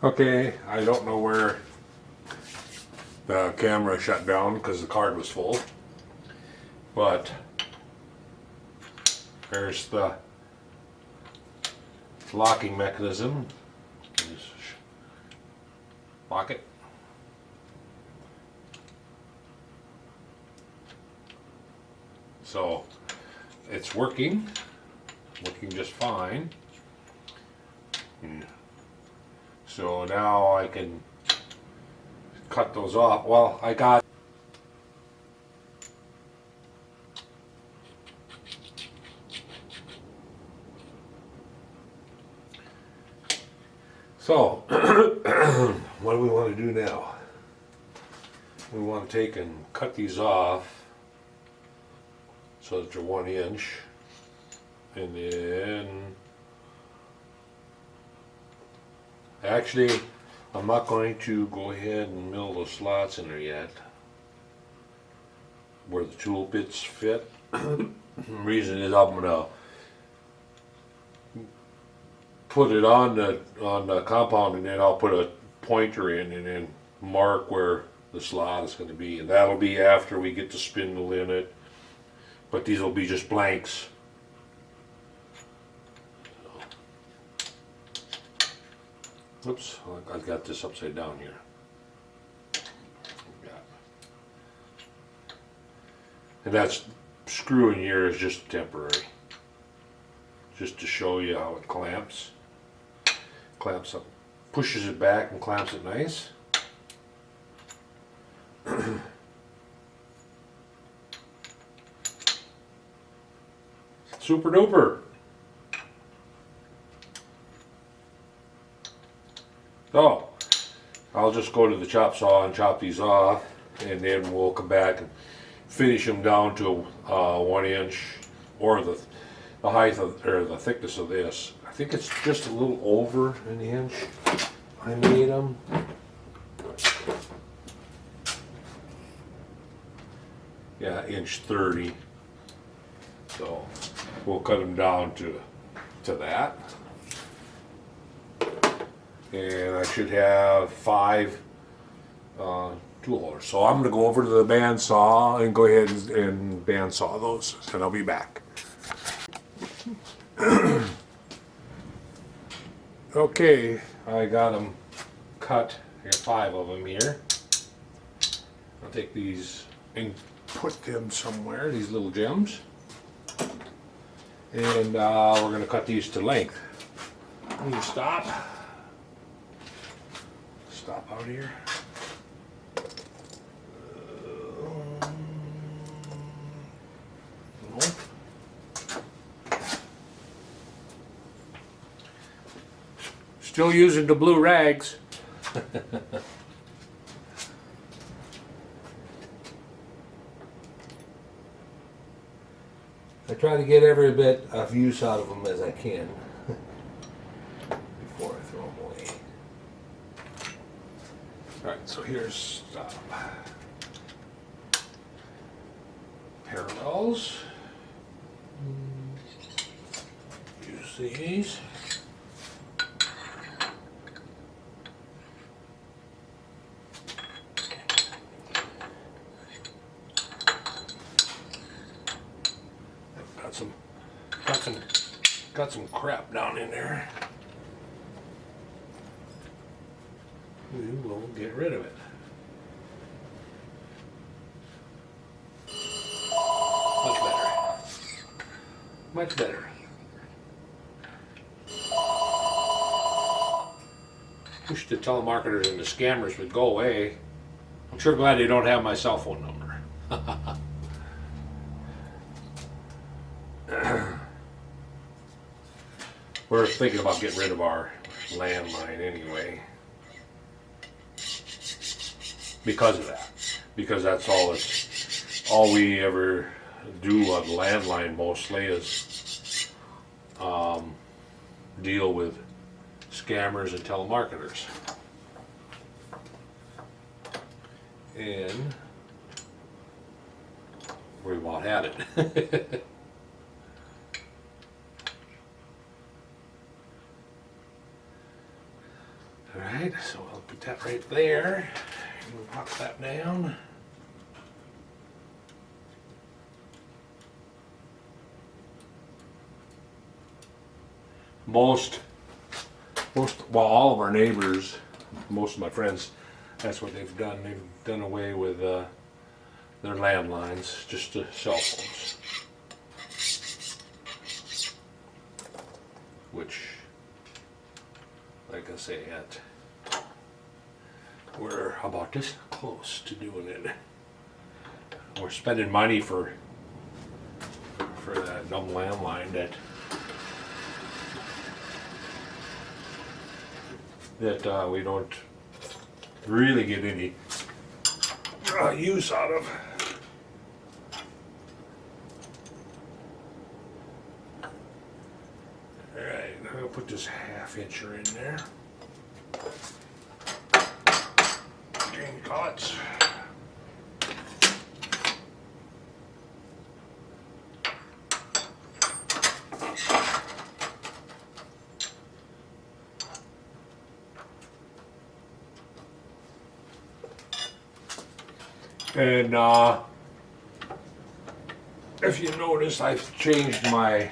Okay, I don't know where the camera shut down because the card was full, but there's the locking mechanism. Just lock it. So it's working just fine. So now I can cut those off. Well, I got so what do we want to do now? We want to take and cut these off so that they're 1 inch, and then actually I'm not going to go ahead and mill those slots in there yet where the tool bits fit. The reason is I'm gonna put it on the compound, and then I'll put a pointer in and then mark where the slot is going to be, and that'll be after we get the spindle in it, but these will be just blanks. Oops, I've got this upside down here. And that screw in here is just temporary, just to show you how it clamps. Clamps up, pushes it back and clamps it nice. Super duper. So I'll just go to the chop saw and chop these off, and then we'll come back and finish them down to 1 inch, or the height of, or the thickness of this. I think it's just a little over an inch. I made them. Yeah, 1.30 inch. So we'll cut them down to that. And I should have 5 tool holders. So I'm going to go over to the bandsaw and go ahead and bandsaw those, and I'll be back. Okay, I got them cut. I got 5 of them here. I'll take these and put them somewhere, these little gems. And we're going to cut these to length. Let me stop out here. Still using the blue rags. I try to get every bit of use out of them as I can before I throw them away. Alright, so here's parallels. Use these. Got some crap down in there. We will get rid of it. Much better. Much better. Wish the telemarketers and the scammers would go away. I'm sure glad they don't have my cell phone number. We're thinking about getting rid of our landline anyway. Because of that. Because that's all we ever do on the landline mostly is deal with scammers and telemarketers. And we about had it. Alright, so I'll put that right there. We'll pop that down. Well, all of our neighbors, most of my friends, that's what they've done. They've done away with their landlines, just the cell phones. Which, like I say, we're about this close to doing it. We're spending money for that dumb landline that we don't really get any use out of. Alright, I'll put this 1/2 incher in there. Green cuts. And if you notice, I've changed my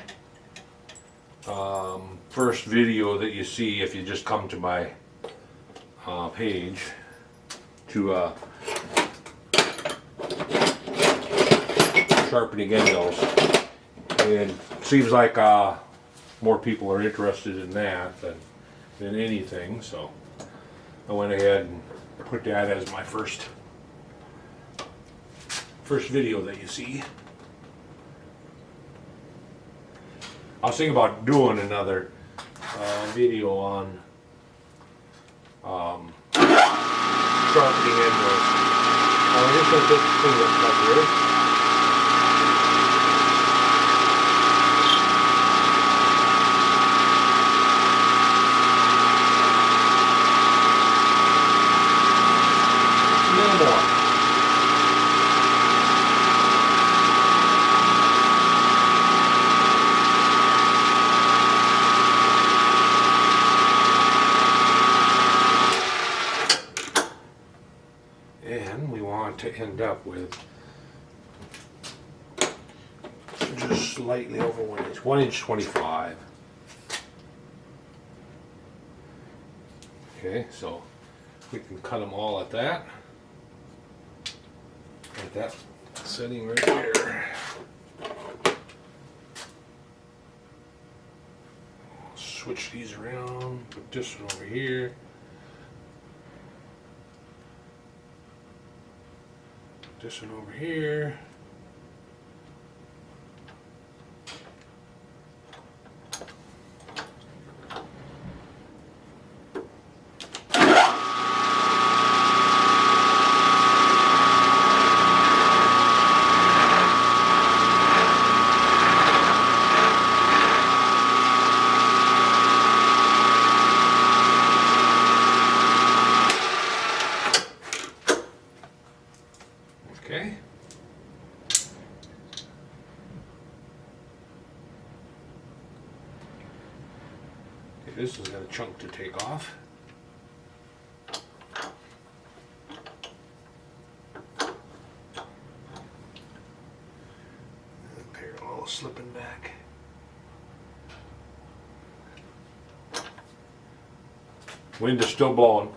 first video that you see if you just come to my page to sharpening end mills. And it seems like more people are interested in that than anything, so I went ahead and put that as my first video that you see. I was thinking about doing another video on sharpening end mills. I'm just going to take this thing up here. A little more. And we want to end up with just slightly over 1 inch, 1'25". Okay, so we can cut them all at that setting right there. Switch these around, put this one over here. This one over here. Okay. This has got a chunk to take off. Parallel slipping back. Wind is still blowing.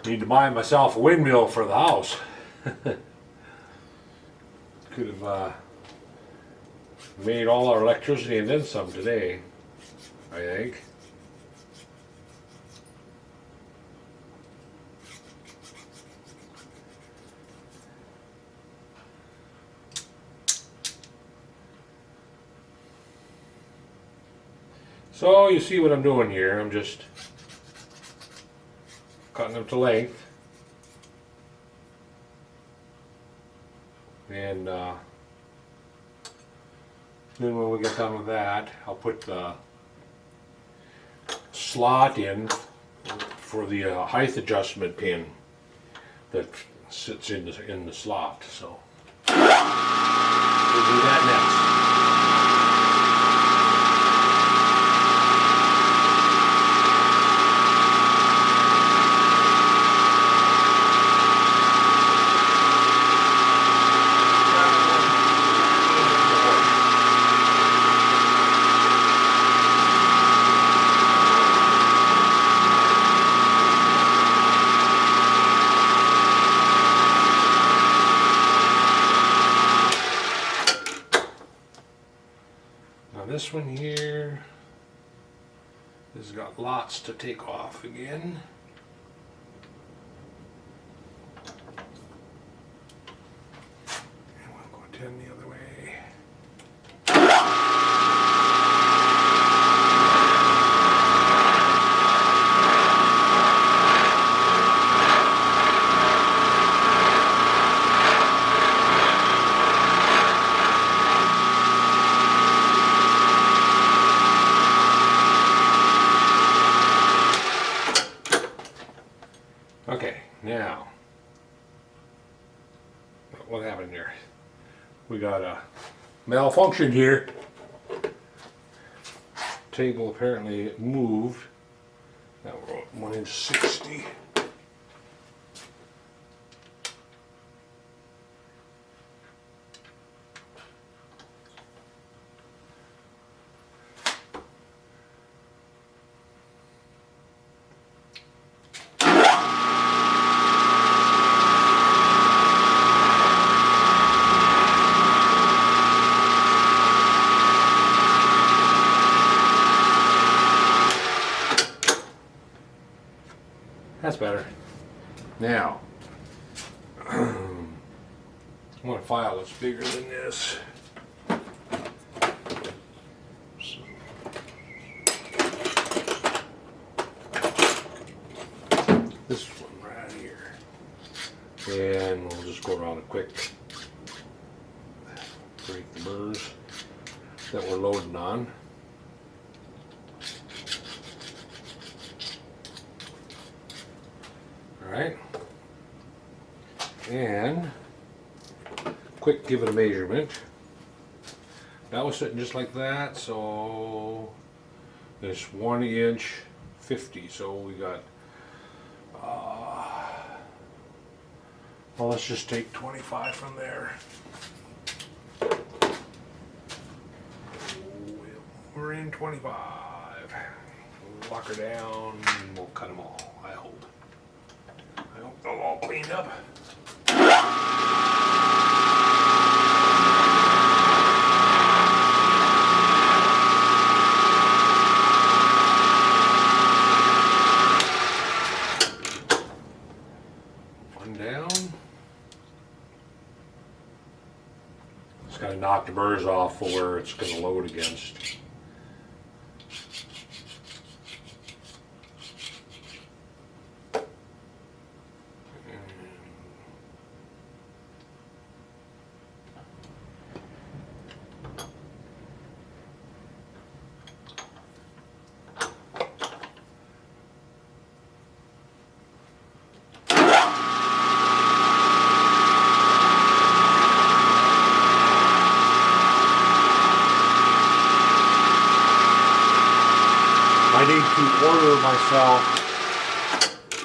Need to buy myself a windmill for the house. Could have made all our electricity and then some today, I think. So you see what I'm doing here. I'm just cutting them to length. And then when we get done with that, I'll put the slot in for the height adjustment pin that sits in the slot. So we'll do that next. This one here has got lots to take off again. And we'll go 10 the other way. Okay, now, what happened here? We got a malfunction here. Table apparently moved. Now we're at 1 inch 60. That's better. Now, I want a file that's bigger than this. This one right here. And we'll just go around it quick. Break the burrs that we're loading on. Alright, and quick give it a measurement. That was sitting just like that, so there's 1 inch 50, so we got, well, let's just take 25 from there. We're in 25. We'll lock her down and we'll cut them all, I hope. I hope they're all cleaned up. One down. Just gotta knock the burrs off for where it's gonna load against.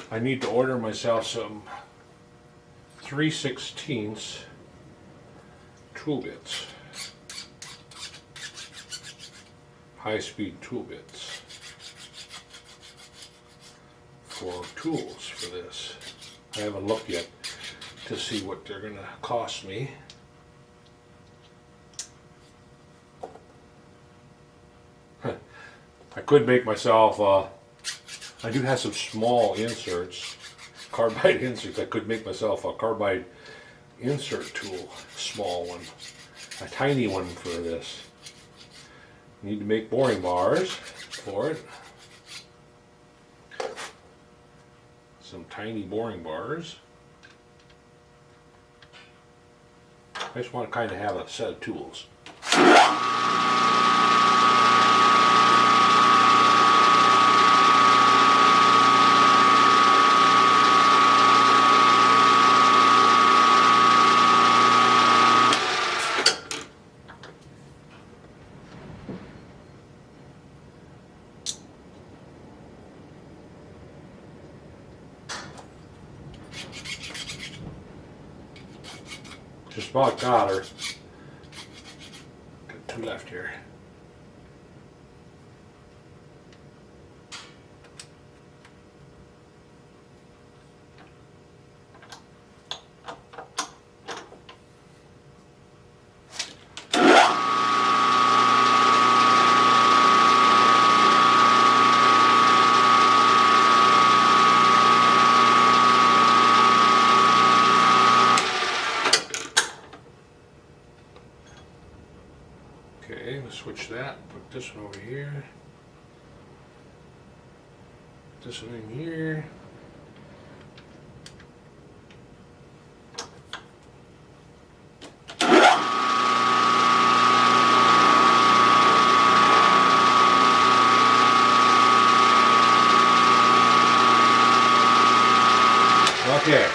I need to order myself some 3/16 tool bits, high-speed tool bits for tools for this. I haven't looked yet to see what they're going to cost me. I could make myself, I do have some small inserts, carbide inserts. I could make myself a carbide insert tool, small one, a tiny one for this. Need to make boring bars for it. Some tiny boring bars. I just want to kind of have a set of tools. Just about got her. Got two left here. Okay, let's switch that. Put this one over here. Put this one in here. Okay,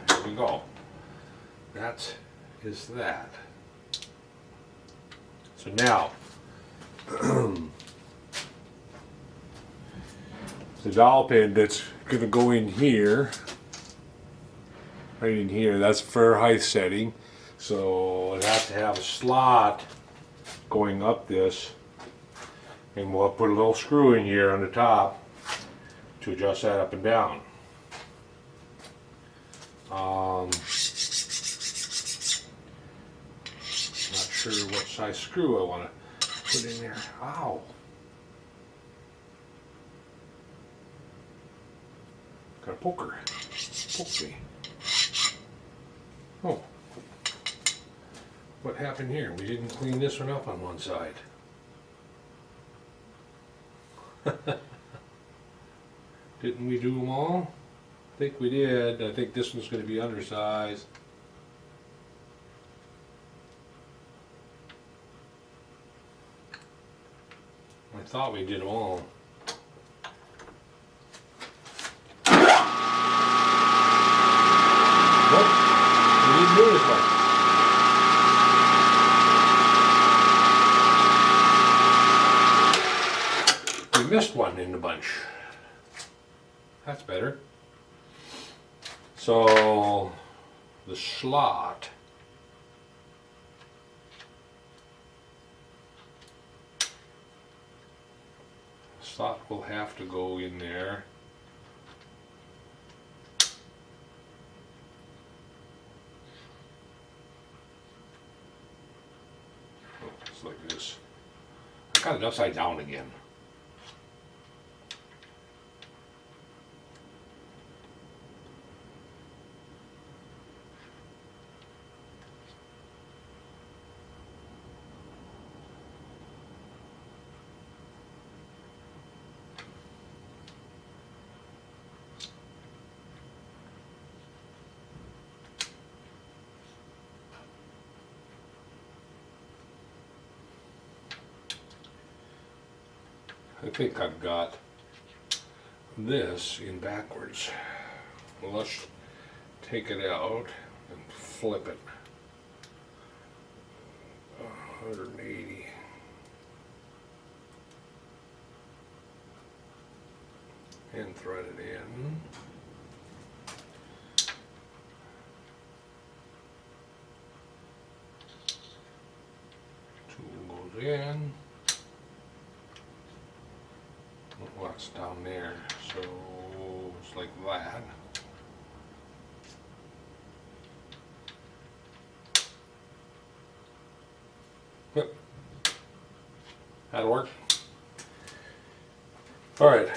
here we go. That is that. So now, the dowel pin that's going to go in here, right in here, that's for height setting. So it has to have a slot going up this, and we'll put a little screw in here on the top to adjust that up and down. Not sure what size screw I want to put in there. Ow! Got a poker. Poke me. Oh. What happened here? We didn't clean this one up on one side. Didn't we do them all? I think we did. I think this one's going to be undersized. I thought we did them all. Nope, we didn't do this one. We missed one in the bunch. That's better. So the slot will have to go in there. Oh, it's like this. I got it upside down again. I think I've got this in backwards. Well, let's take it out and flip it 180. And thread it in. Tool goes in. What's down there? So it's like that. Yep, that'll work. All right,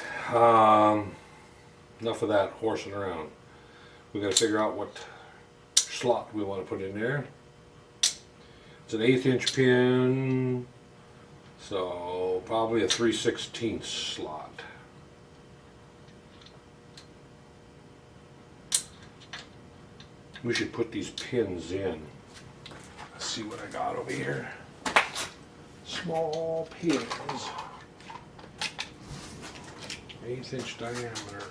enough of that horsing around. We got to figure out what slot we want to put in there. It's an 1/8 inch pin, so probably a 3/16 slot. We should put these pins in. see what I got over here. Small pins. 1/8 inch diameter.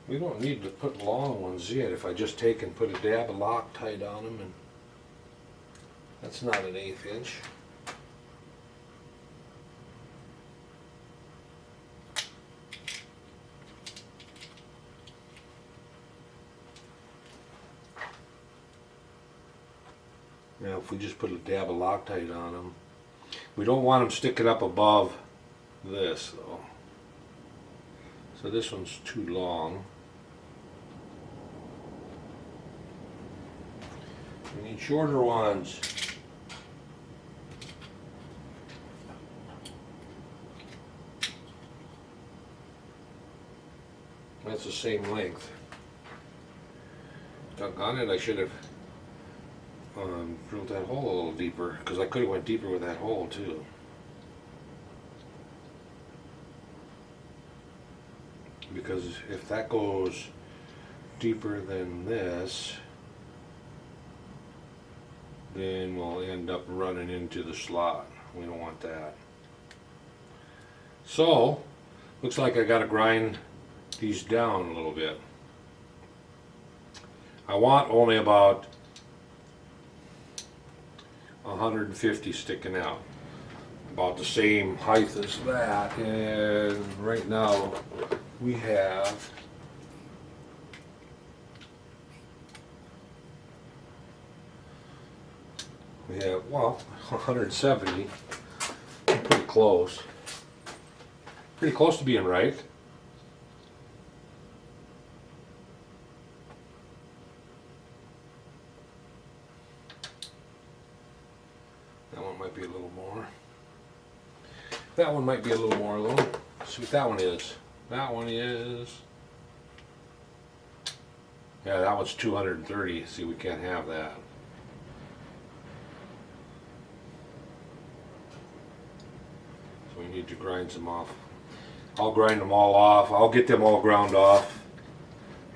We don't need to put long ones yet. If I just take and put a dab of Loctite on them, and that's not an 1/8 inch. Now if we just put a dab of Loctite on them, we don't want them sticking up above this though. So this one's too long. We need shorter ones. That's the same length. Doggone it, I should have drilled that hole a little deeper, because I could have went deeper with that hole too. Because if that goes deeper than this, then we'll end up running into the slot. We don't want that. So, looks like I gotta grind these down a little bit. I want only about 150 sticking out. About the same height as that, and right now we have well 170. Pretty close. Pretty close to being right. That one might be a little more. That one might be a little more though. Let's see what that one is. That one is, yeah, that one's 230. See, we can't have that. So we need to grind some off. I'll grind them all off. I'll get them all ground off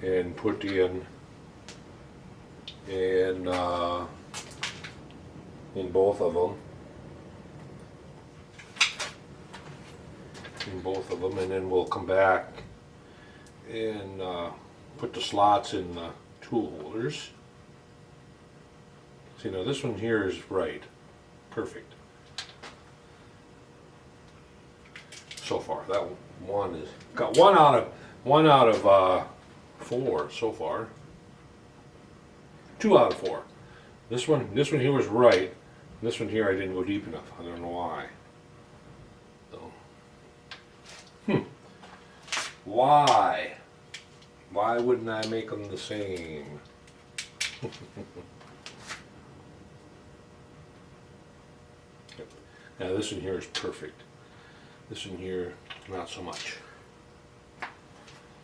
and put in both of them. In both of them, and then we'll come back and put the slots in the tool holders. See, now this one here is right. Perfect. So far, that one is got one out of 4 so far. 2 out of 4. This one here was right. This one here I didn't go deep enough. I don't know why. Why wouldn't I make them the same? Now this one here is perfect. This one here, not so much.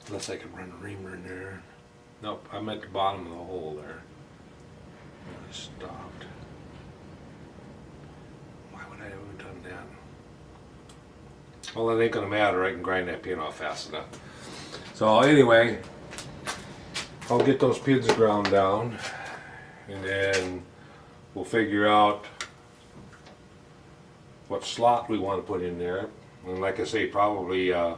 Unless I could run a reamer in there. Nope, I'm at the bottom of the hole there. I stopped. Why would I have done that? Well, it ain't gonna matter. I can grind that pin off fast enough. So anyway, I'll get those pins ground down, and then we'll figure out what slot we want to put in there. And like I say, probably a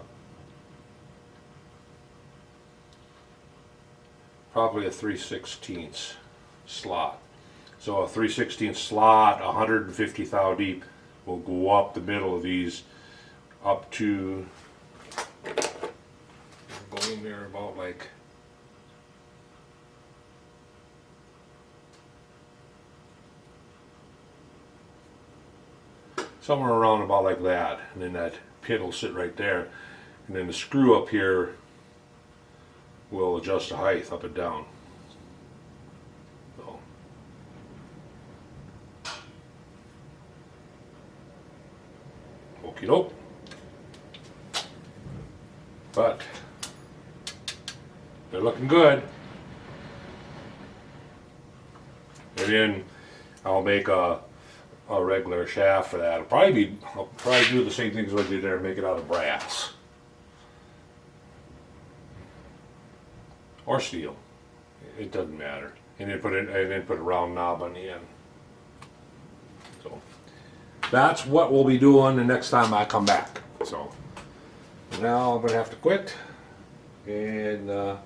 3/16 slot. So a 3/16 slot, 150 thou deep, will go up the middle of these up to, going there about like somewhere around about like that, and then that pin will sit right there, and then the screw up here will adjust the height up and down. So okie doke. But they're looking good. And then I'll make a regular shaft for that. I'll probably do the same things as I did there and make it out of brass. or steel. It doesn't matter. And then put a round knob on the end. So that's what we'll be doing the next time I come back. So now I'm gonna have to quit, and we'll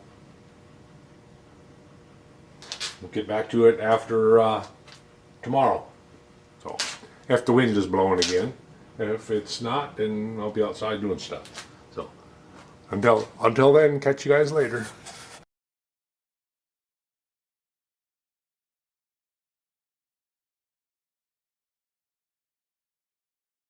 get back to it after tomorrow. So if the wind is blowing again, and if it's not, then I'll be outside doing stuff. So until then, catch you guys later.